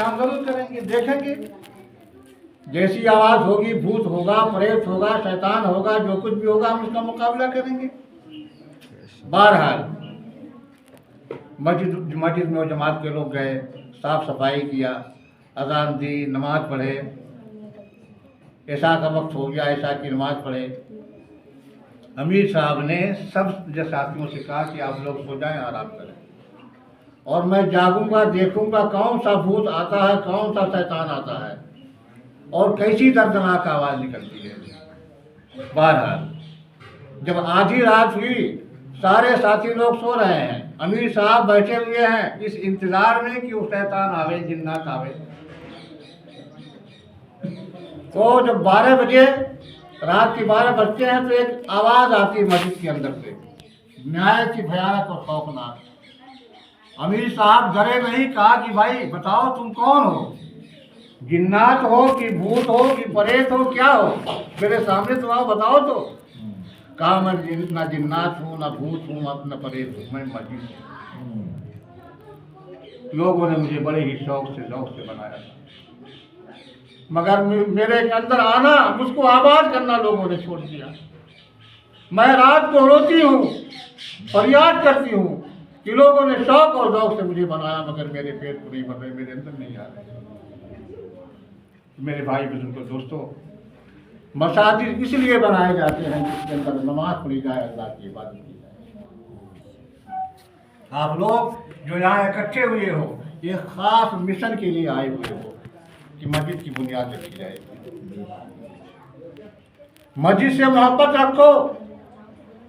हम जरूर करेंगे, देखेंगे। जैसी आवाज़ होगी, भूत होगा, प्रेत होगा, शैतान होगा, जो कुछ भी होगा हम उसका मुकाबला करेंगे। बहरहाल मस्जिद में वो जमात के लोग गए, साफ सफाई किया, अजान दी, नमाज पढ़े, ऐसा का वक्त हो गया, ऐसा की नमाज पढ़े। अमीर साहब ने सब साथियों से कहा कि आप लोग सो जाएं, आराम करें, और मैं जागूंगा, देखूंगा कौन सा भूत आता है, कौन सा शैतान आता है और कैसी दर्दनाक आवाज़ निकलती है। बहरहाल जब आधी रात हुई, सारे साथी लोग सो रहे हैं, अमीर साहब बैठे हुए हैं इस इंतजार में कि वो शैतान आवे, जिन्नात आवे। तो जब 12 बजे, रात के 12 बजते हैं, तो एक आवाज़ आती है मस्जिद के अंदर से, न्याय की भयानक और खौफनाक। अमीर साहब डरे नहीं, कहा कि भाई बताओ तुम कौन हो, जिन्नात हो कि भूत हो कि प्रेत हो, क्या हो, मेरे सामने तो आओ, बताओ तो। कहा मैं ना जिन्नात हूँ, ना भूत हूँ, अपना प्रेत हूँ, मैं मस्जिद हूँ। लोगों ने मुझे बड़े ही शौक से बनाया, मगर मेरे अंदर आना, मुझको आवाज करना लोगों ने छोड़ दिया। मैं रात को रोती हूँ, फरियाद करती हूँ कि लोगों ने शौक और शौक से मुझे बनाया, मगर मेरे पेट को नहीं भर रहे, मेरे अंदर नहीं आ रहे। मेरे भाई बुजुर्गों, दोस्तों, मसाजिद इसलिए बनाए जाते हैं जिसके अंदर नमाज पढ़ी जाए, अल्लाह की इबादत की जाए। आप लोग जो यहाँ इकट्ठे हुए हो, ये खास मिशन के लिए आए हुए हो कि मस्जिद की बुनियाद रखी जाए। मस्जिद से मोहब्बत रखो,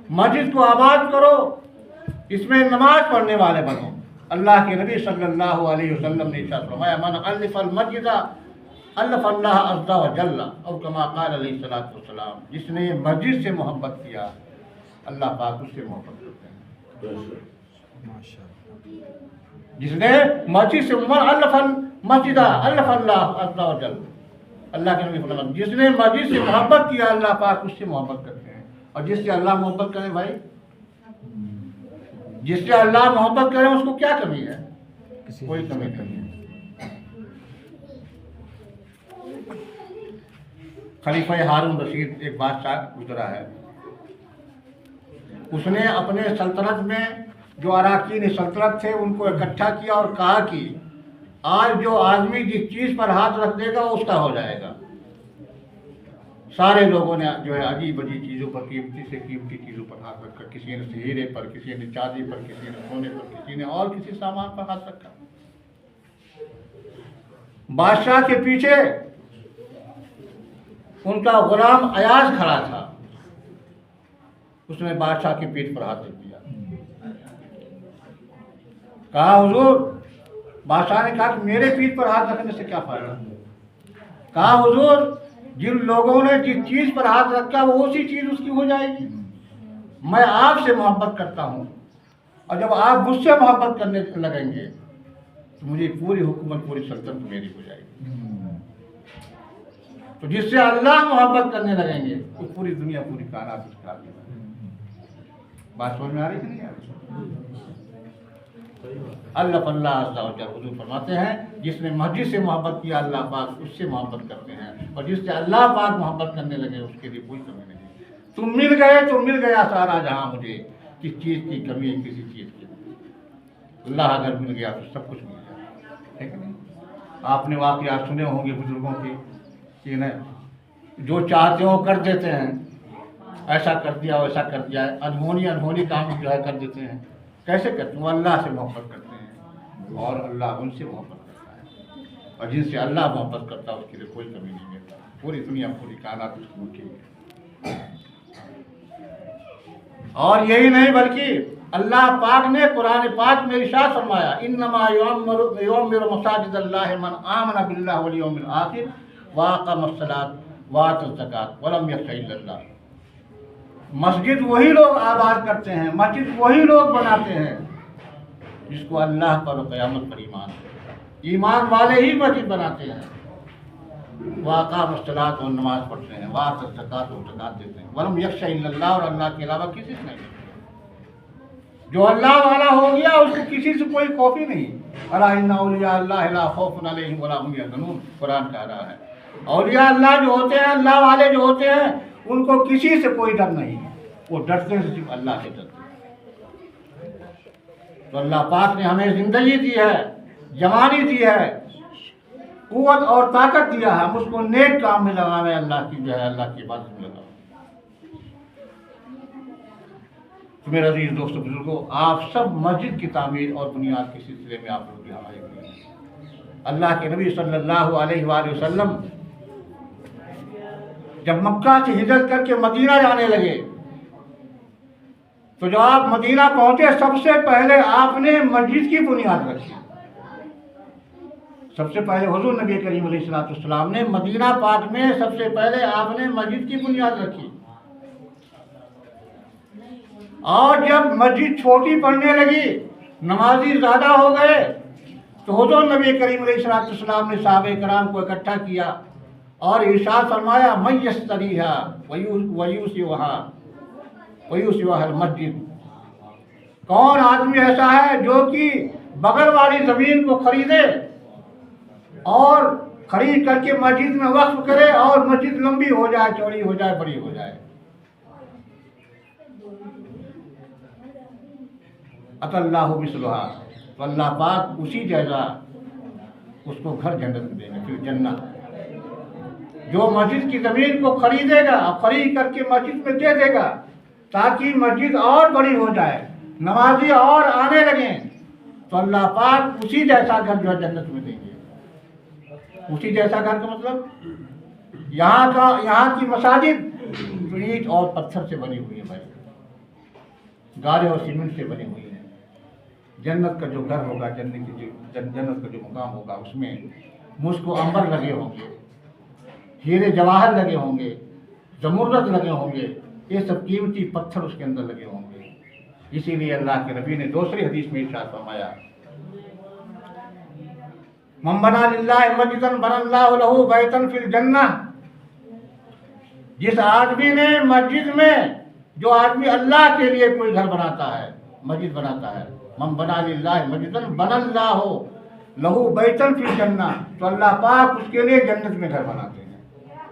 मस्जिद को आबाद करो, इसमें नमाज पढ़ने वाले बनो। अल्लाह के नबी सल्लल्लाहु अलैहि वसल्लम ने इरशाद फरमाया, मन अल्लफल मस्जिदा अल्लफल्लाह अज़्ज़ा व जल्ला, और कमा क़ाल अलैहिस्सलातु वस्सलाम, जिसने मस्जिद से मोहब्बत किया, अल्लाह पाक उससे मोहब्बत करते हैं। जिसने मस्जिद से अल्लफल मस्जिदा अल्लफल्लाह अज़्ज़ा व जल्ला, अल्लाह के नबी फरमाया, जिसने मस्जिद से मोहब्बत किया, अल्लाह पाक उससे मोहब्बत करते हैं। और जिससे अल्लाह मोहब्बत करे, भाई जिससे अल्लाह मोहब्बत करे उसको क्या कमी है? कोई कमी नहीं है। खलीफा हारून रशीद एक बादशाह गुजरा है, उसने अपने सल्तनत में जो अराकीन सल्तनत थे उनको इकट्ठा किया और कहा कि आज जो आदमी जिस चीज़ पर हाथ रख देगा वो उसका हो जाएगा। सारे लोगों ने जो है अजीब अजीब चीज़ों पर, कीमती से कीमती चीज़ों पर हाथ रखा, किसी ने हीरे पर, किसी ने चांदी पर, किसी ने सोने पर, किसी ने और किसी सामान पर हाथ रखा। बादशाह के पीछे उनका गुलाम अयाज खड़ा था, उसने बादशाह की पीठ पर हाथ रख दिया। कहा हुजूर, बादशाह ने कहा कि मेरे पीठ पर हाथ रखने से क्या फायदा? कहा हुजूर, जिन लोगों ने जिस चीज पर हाथ रखा वो उसी चीज उसकी हो जाएगी। मैं आपसे मोहब्बत करता हूँ, और जब आप मुझसे मोहब्बत करने लगेंगे तो मुझे पूरी हुकूमत, पूरी सल्तनत मेरी हो जाएगी। तो जिससे अल्लाह मोहब्बत करने लगेंगे तो पूरी दुनिया, पूरी कायनात उसके हाथ में। बात समझ में आ रही कि नहीं आ रही? अल्लाह हुजूर फरमाते हैं, जिसने मस्जिद से मोहब्बत किया, अल्लाह पाक उससे मोहब्बत करते हैं, और जिससे अल्लाह पाक मोहब्बत करने लगे उसके लिए कोई कमी नहीं। तुम मिल गए तो मिल गया सारा जहां, मुझे किस चीज़ की कमी है, किसी चीज़ की। अल्लाह अगर मिल गया तो सब कुछ मिल गया, है कि नहीं? आपने वाक़यात सुने होंगे बुजुर्गों के कि नहीं, जो चाहते हो कर देते हैं, ऐसा कर दिया वैसा कर दिया, अनहोनी काम जो है कर देते हैं। कैसे करते हैं? वो अल्लाह से मोहब्बत करते हैं और अल्लाह उनसे मोहब्बत करता है, और जिनसे अल्लाह मोहब्बत करता है उसके लिए कोई कमी नहीं है। पूरी दुनिया, पूरी कायनात उसकी मुट्ठी है। और यही नहीं बल्कि अल्लाह पाक ने कुरान पाक में इरशाद फरमाया, इन्नमा युअम्मिरु मसाजिदल्लाहि मन आमन बिल्लाहि वल यौमिल आखिर व अक़ामस्सलात व आतज़ ज़कात व लम यख़्शा इल्लल्लाह। मस्जिद वही लोग आबाद करते हैं, मस्जिद वही लोग बनाते हैं जिसको अल्लाह पर और क़यामत पर ईमान है। ईमान वाले ही मस्जिद बनाते हैं। वाक़ामस्सलात और नमाज पढ़ते हैं, वातज़ ज़कात और ज़कात देते हैं, वलम यख़्शा इल्लल्लाह, और अल्लाह के अलावा किसी से नहीं। जो अल्लाह वाला हो गया उसको किसी से कोई खौफ ही नहीं। अला इन्ना औलिया अल्लाह ला खौफुन अलैहिम वला हुम यहज़नून, कुरान कह रहा है औलिया अल्लाह जो होते हैं, अल्लाह वाले जो होते हैं, उनको किसी से कोई डर नहीं है, वो डरते हैं सिर्फ अल्लाह से डरते हैं। तो अल्लाह पाक ने हमें जिंदगी दी है, जवानी दी है, कुव्वत और ताकत दिया है, हम उसको नेक काम में लगावे, अल्लाह की जो है अल्लाह की इबादत में लगावे। तो मेरे अजीज दोस्तों बुजुर्गों, आप सब मस्जिद की तामीर और बुनियाद के सिलसिले में आप लोग यहाँ आए हुए हैं। अल्लाह के नबी सल्लल्लाहु अलैहि वसल्लम जब मक्का से हिजरत करके मदीना जाने लगे, तो जब आप मदीना पहुंचे, सबसे पहले आपने मस्जिद की बुनियाद रखी। सबसे पहले हुजूर नबी करीम अलैहिस्सलाम ने मदीना पाक में सबसे पहले आपने मस्जिद की बुनियाद रखी। और जब मस्जिद छोटी पड़ने लगी, नमाजी ज़्यादा हो गए, तो हुजूर नबी करीम अलैहिस्सलाम ने सहाबे कराम को इकट्ठा किया और इरशाद फरमाया, मय्यस्तरीहा वयूसिवहल मस्जिद। कौन आदमी ऐसा है जो कि बगल वाली ज़मीन को खरीदे और खरीद करके मस्जिद में वक्फ करे और मस्जिद लंबी हो जाए, चौड़ी हो जाए, बड़ी हो जाए। अतल्लाहु मिसलुहा, तो अल्लाह पाक उसी जैसा उसको घर जन्नत में देंगे, फिर जन्नत। जो मस्जिद की ज़मीन को खरीदेगा और खरीद करके मस्जिद में दे देगा ताकि मस्जिद और बड़ी हो जाए, नमाजी और आने लगे, तो अल्लाह पाक उसी जैसा घर जो है जन्नत में देंगे। उसी जैसा घर का मतलब यहाँ की मसाजिद ईंट और पत्थर से बनी हुई है भाई, गारे और सीमेंट से बनी हुई है। जन्नत का जो घर होगा, जन्नत का जो मुकाम होगा, उसमें मुस्को अंबर लगे होंगे, हीरे जवाहर लगे होंगे, जमुर्रत लगे होंगे, ये सब कीमती पत्थर उसके अंदर लगे होंगे। इसीलिए अल्लाह के नबी ने दूसरी हदीस में इरशाद फरमाया, मन बना लिल्लाहि मस्जिदन बनल्लाहु लहू बैतन फिल जन्नह। जिस आदमी ने मस्जिद में, जो आदमी अल्लाह के लिए कोई घर बनाता है, मस्जिद बनाता है, मन बना लिल्लाहि मस्जिदन बनल्लाहु लहू बैतन फिल जन्नह, तो अल्लाह पाक उसके लिए जन्नत में घर बनाते हैं।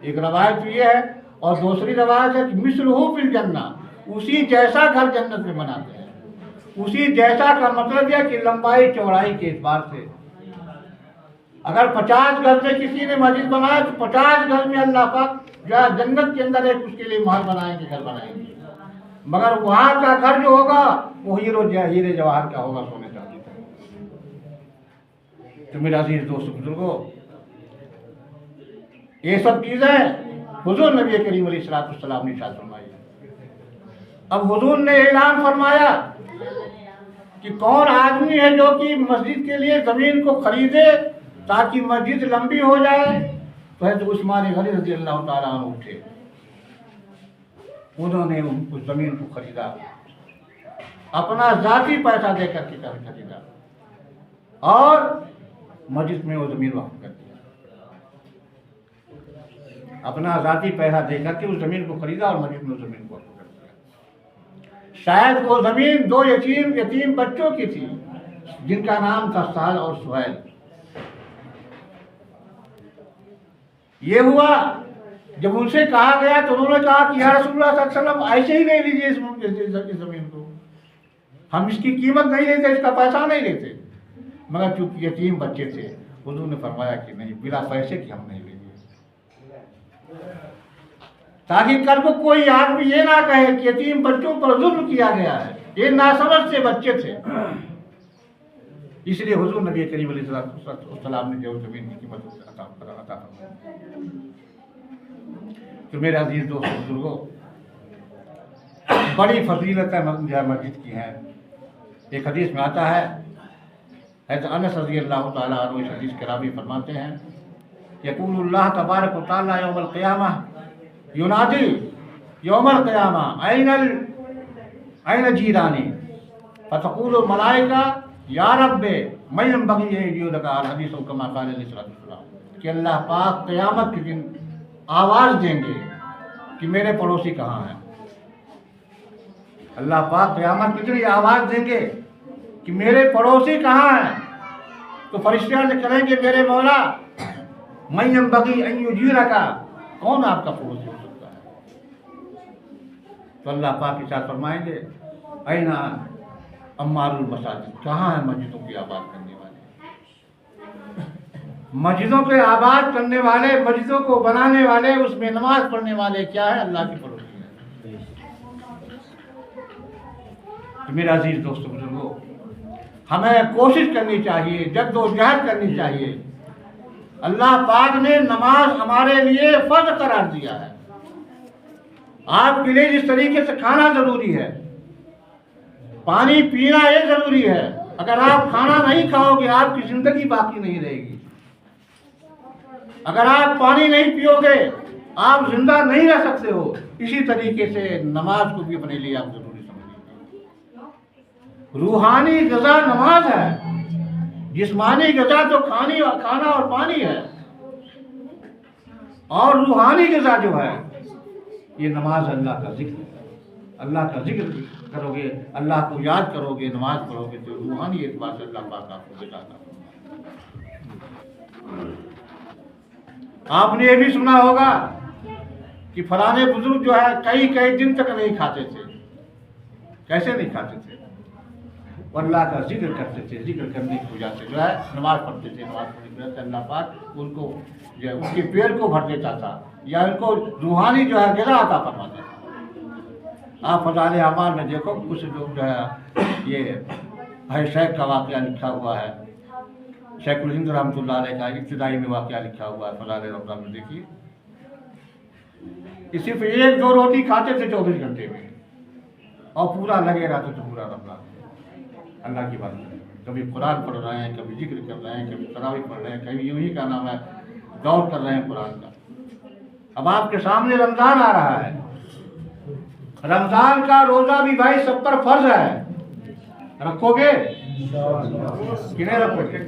एक रवायत ये है, और दूसरी रवायत है कि मिस्लहू फिल जन्नह, उसी जैसा घर जन्नत में बनाते हैं। उसी जैसा का मतलब यह कि लंबाई चौड़ाई के एतबार से, अगर 50 गज में किसी ने मस्जिद बनाया तो 50 गज में अल्लाह पाक जो है जन्नत के अंदर एक उसके लिए महल बनाएंगे, घर बनाएंगे। मगर वहाँ का घर जो होगा वो हीरे जवाहर का होगा, सोने चांदी का। तो मेरे अजीज दोस्तों बुजुर्गों, ये सब चीज़ें हुजूर नबी करीम अलैहिस्सलाम ने इरशाद फरमाई। अब हुजूर ने ऐलान फरमाया कि कौन आदमी है जो कि मस्जिद के लिए ज़मीन को खरीदे ताकि मस्जिद लंबी हो जाए, तो है तो उस्मान गनी रज़ी अल्लाह ताला अन्हु उठे, उन्होंने उस ज़मीन को खरीदा, अपना ज़ाती पैसा दे करके खरीदा और मस्जिद में वो ज़मीन वक़्फ़ कर दिया। अपना ज़ाती पैसा दे करके उस ज़मीन को खरीदा और मस्जिद में उस ज़मीन को वक़्फ़ कर दिया। शायद वो ज़मीन 2 यतीम बच्चों की थी जिनका नाम था साल और सुहैल। ये हुआ जब उनसे कहा गया तो उन्होंने कहा कि या रसूलुल्लाह सल्लल्लाहु अलैहि वसल्लम ऐसे ही ले लीजिए इस ज़मीन को, हम इसकी कीमत नहीं लेते, इसका पैसा नहीं लेते। मगर चूंकि यतीम बच्चे थे, हुजूर ने फरमाया कि नहीं, बिना पैसे की हम नहीं लेंगे, ताकि कल को कोई आदमी ये ना कहे कि यतीम बच्चों पर जुल्म किया गया है, ये नासमझ से बच्चे थे। इसलिए हुजूर नबी करीम अलैहिस्सलाम ने जो ज़मीन की कीमत अता फरमाई। तो मेरे अजीज दोस्तों बुजुर्गों, बड़ी फजीलत मस्जिद की है। एक हदीस में आता है, हज़रत अनस रज़ी अल्लाह ताला अन्हु इस हदीस के रावी फरमाते हैं, यक़ूलुल्लाह तबारक व तआला यौमल क़ियामह युनादी यौमल क़ियामह ऐन जीरानी फ़तक़ूलुल मलाइका या रब्बे मैं यंबग़ी अन युदका अल हदीस कमा क़ाल अलैहि, कि अल्लाह पाक क़यामत के दिन आवाज़ देंगे कि मेरे पड़ोसी कहाँ हैं। अल्लाह पाक क़यामत के दिन आवाज़ देंगे कि मेरे पड़ोसी कहाँ हैं। तो फरिश्ते अर्ज़ करेंगे मेरे मौला मैं यंबग़ी अन युजीरका, कौन आपका पड़ोसी हो सकता है? तो अल्लाह पाक के साथ फरमाएंगे ऐना अम्मारुल मसाजिद, कहाँ है मस्जिदों की आबाद करने वाले? मस्जिदों के आबाद करने वाले, मस्जिदों को बनाने वाले, उसमें नमाज पढ़ने वाले क्या है? अल्लाह के पड़ोसी है। तो मेरा अजीज दोस्तों बुजुर्गों, हमें कोशिश करनी चाहिए, जद्दोजहद करनी चाहिए। अल्लाह पाक ने नमाज हमारे लिए फर्ज करार दिया है। आपके लिए जिस तरीके से खाना जरूरी है, पानी पीना ये जरूरी है। अगर आप खाना नहीं खाओगे आपकी जिंदगी बाकी नहीं रहेगी। अगर आप पानी नहीं पियोगे आप जिंदा नहीं रह सकते हो। इसी तरीके से नमाज को भी अपने लिए आप जरूरी समझिए। रूहानी ग़िज़ा नमाज है, जिस्मानी ग़िज़ा तो खाना और पानी है, और रूहानी ग़िज़ा जो है ये नमाज, अल्लाह का जिक्र। अल्लाह का जिक्र करोगे, अल्लाह को याद करोगे, नमाज पढ़ोगे तो रूहानी एतबार से अल्लाह पाक आपको दिखाता। आपने ये भी सुना होगा कि फलाने बुजुर्ग जो है कई कई दिन तक नहीं खाते थे। कैसे नहीं खाते थे? अल्लाह का जिक्र करते थे। जिक्र करने की वजह से जो है नमाज पढ़ते थे। नमाज पढ़ने की वजह से अल्लाह पाक उनको जो उनके पेट को भर देता था, या उनको रूहानी जो है ग़िज़ा अता फरमाता था। आप फ़ज़ाइल अमाल में देखो, कुछ लोग जो है ये भाई शेख का वाक़या लिखा हुआ है, शेखुल हिंद रहमतुल्लाह अलैह का इब्तिदाई में वाक़या लिखा हुआ है फ़ज़ाइल रमज़ान में। देखिए कि सिर्फ एक दो रोटी खाते थे 24 घंटे में, और पूरा लगे रहते थे पूरा रमज़ान अल्लाह की बात करें। कभी कुरान पढ़ रहे हैं, कभी जिक्र कर रहे हैं, कभी तरावी पढ़ रहे हैं, कभी यूं ही का नाम है दौड़ कर रहे हैं कुरान का। अब आपके सामने रमज़ान आ रहा है, रमज़ान का रोज़ा भी भाई सब पर फर्ज है। रखोगे कि नहीं रखोगे?